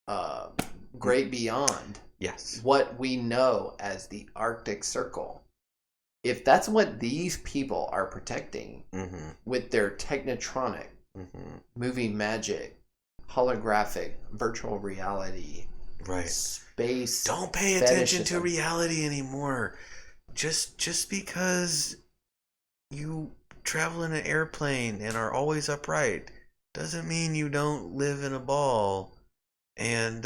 uh, great beyond Yes. what we know as the Arctic Circle. If that's what these people are protecting Mm-hmm. with their technotronic, movie magic, holographic, virtual reality, Right. space, don't pay attention to reality anymore. Just because you travel in an airplane and are always upright doesn't mean you don't live in a ball and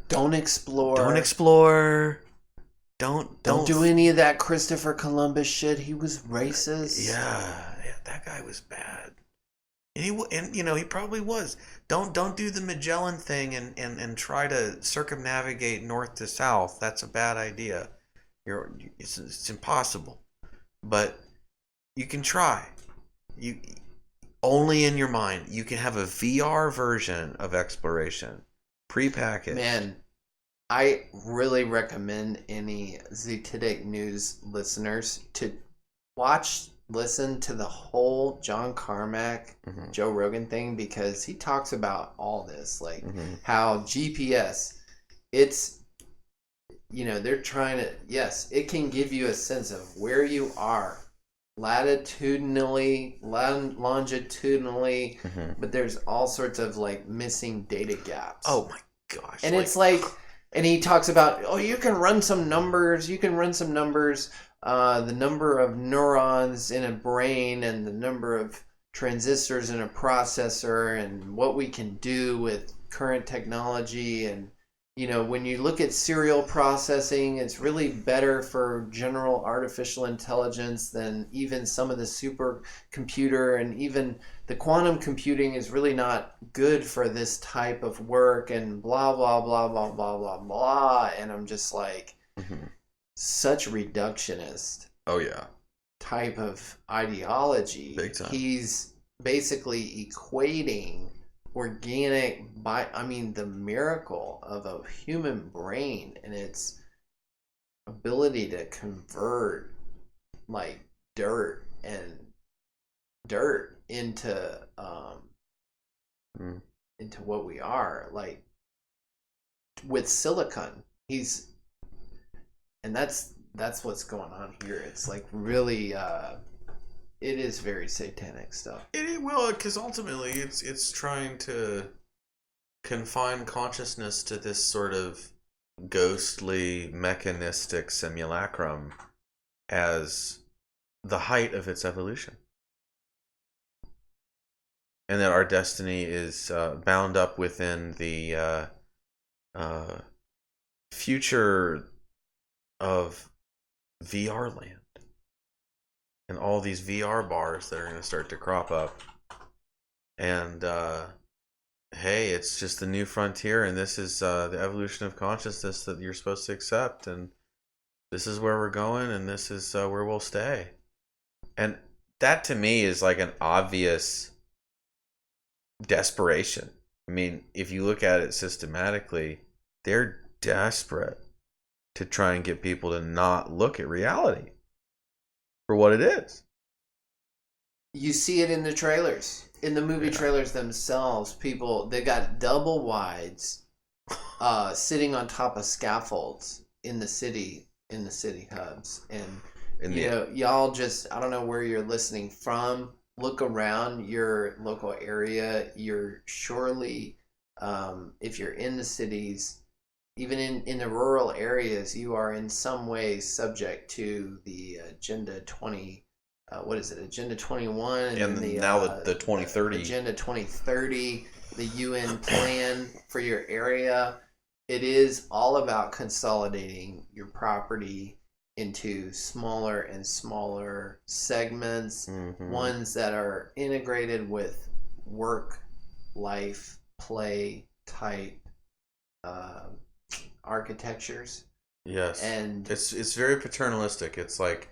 don't explore. Don't explore. Don't do any of that Christopher Columbus shit. He was racist. Yeah, that guy was bad. And he probably was. Don't do the Magellan thing and try to circumnavigate north to south. That's a bad idea. It's impossible. But you can try. You only in your mind. You can have a VR version of exploration, prepackaged. Man, I really recommend any Zetidic News listeners to listen to the whole John Carmack, Joe Rogan thing, because he talks about all this, like how GPS, it's, they're trying to, yes, it can give you a sense of where you are latitudinally, longitudinally, but there's all sorts of like missing data gaps. Oh my gosh. And it's like, and he talks about, you can run some numbers, the number of neurons in a brain and the number of transistors in a processor and what we can do with current technology. And, when you look at serial processing, it's really better for general artificial intelligence than even some of the supercomputer, and even the quantum computing is really not good for this type of work, and blah, blah, blah, blah, blah, blah, blah. And I'm just like, such reductionist. Oh, yeah. Type of ideology. Big time. He's basically equating the miracle of a human brain and its ability to convert like dirt into what we are, like with silicon. And that's what's going on here. It's like really it is very satanic stuff. Well, because ultimately it's trying to confine consciousness to this sort of ghostly mechanistic simulacrum as the height of its evolution, and that our destiny is bound up within the future of VR land. And all these VR bars that are going to start to crop up. And, hey, it's just the new frontier, and this is the evolution of consciousness that you're supposed to accept, and this is where we're going, and this is where we'll stay. And that, to me, is like an obvious desperation. I mean, if you look at it systematically, they're desperate to try and get people to not look at reality for what it is. You see it in the trailers. In the movie trailers themselves, they got double wides sitting on top of scaffolds in the city hubs. And y'all just, I don't know where you're listening from, look around your local area. You're surely, if you're in the cities, even in the rural areas, you are in some way subject to the Agenda 20, Agenda 21, and now the 2030. Agenda 2030, the UN plan for your area. It is all about consolidating your property into smaller and smaller segments, ones that are integrated with work, life, play type architectures. Yes. And it's very paternalistic. It's like,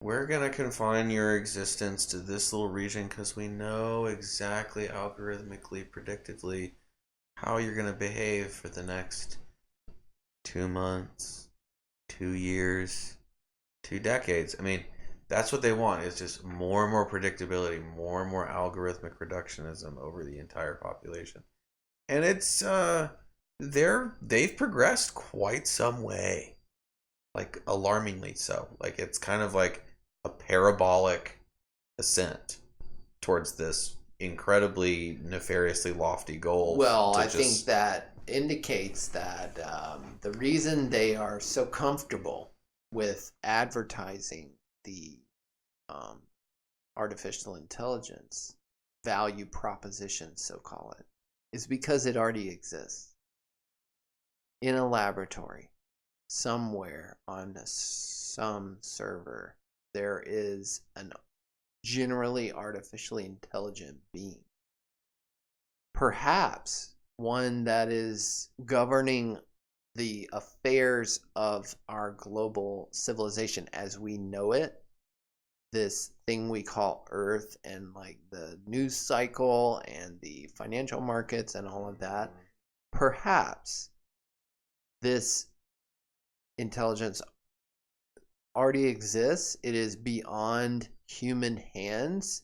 we're going to confine your existence to this little region because we know exactly, algorithmically, predictively, how you're going to behave for the next 2 months, 2 years, 2 decades. I mean, that's what they want. It's just more and more predictability, more and more algorithmic reductionism over the entire population. And it's they've progressed quite some way, like alarmingly so. Like it's kind of like a parabolic ascent towards this incredibly nefariously lofty goal. Well, I think that indicates that the reason they are so comfortable with advertising the artificial intelligence value proposition, so call it, is because it already exists in a laboratory somewhere on some server. There is an generally artificially intelligent being, perhaps one that is governing the affairs of our global civilization as we know it, this thing we call Earth, and like the news cycle and the financial markets and all of that. Perhaps this intelligence already exists. It is beyond human hands,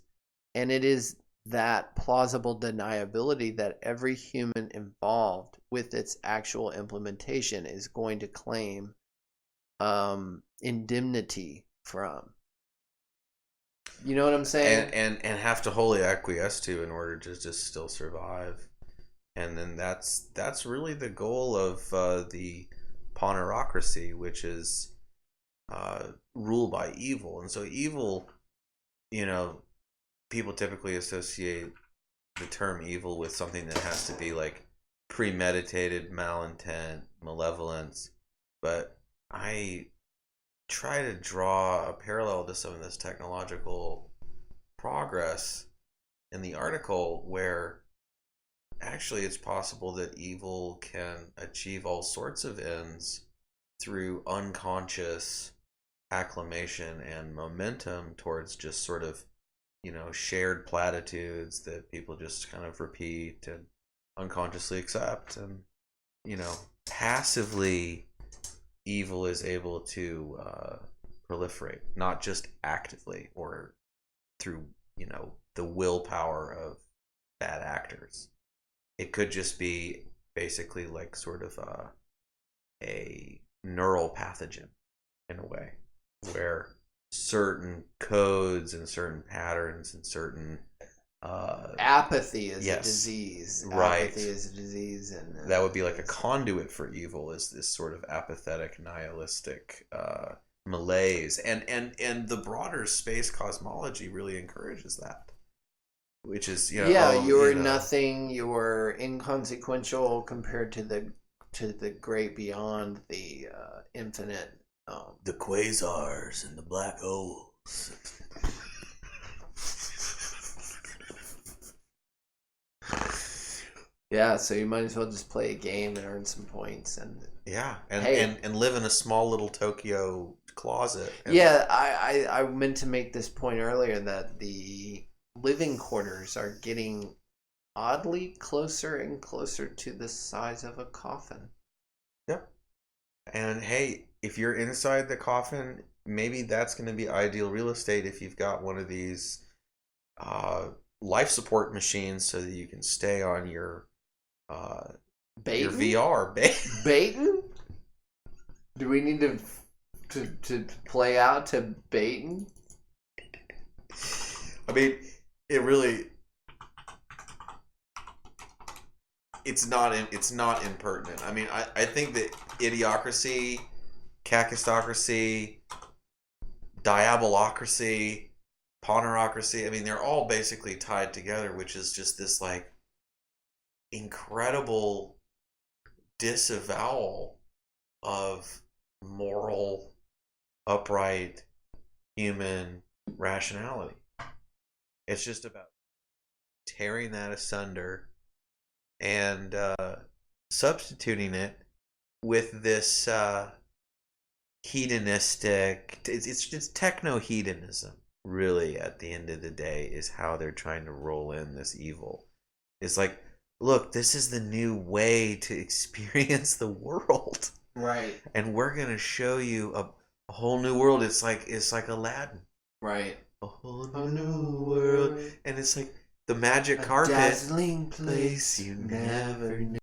and it is that plausible deniability that every human involved with its actual implementation is going to claim indemnity from. You know what I'm saying? And have to wholly acquiesce to in order to just still survive. And then that's really the goal of the ponerocracy, which is rule by evil. And so evil, people typically associate the term evil with something that has to be like premeditated malintent, malevolence. But I try to draw a parallel to some of this technological progress in the article, where actually it's possible that evil can achieve all sorts of ends through unconscious acclamation and momentum towards just sort of shared platitudes that people just kind of repeat and unconsciously accept. And passively evil is able to proliferate, not just actively or through the willpower of bad actors. It could just be basically like sort of a neural pathogen in a way, where certain codes and certain patterns and certain apathy is a disease. Right. Apathy is a disease, and that would be like a conduit for evil, is this sort of apathetic, nihilistic malaise, and the broader space cosmology really encourages that, which is you're nothing, you're inconsequential compared to the great beyond, the infinite, the quasars and the black holes. Yeah, so you might as well just play a game and earn some points, and and live in a small little Tokyo closet. I meant to make this point earlier, that the living quarters are getting oddly closer and closer to the size of a coffin. Yep. And hey, if you're inside the coffin, maybe that's going to be ideal real estate if you've got one of these life support machines, so that you can stay on your VR. Baton? Do we need to play out to Baton? I mean, it really, it's not impertinent. I mean, I think that idiocracy, kakistocracy, diabolocracy, ponerocracy, I mean, they're all basically tied together, which is just this like incredible disavowal of moral, upright, human rationality. It's just about tearing that asunder and substituting it with this hedonistic, it's just techno-hedonism, really, at the end of the day, is how they're trying to roll in this evil. It's like, look, this is the new way to experience the world. Right. And we're going to show you a whole new world. It's like Aladdin. Right. A whole new world. And it's like the magic carpet. Dazzling place you never knew.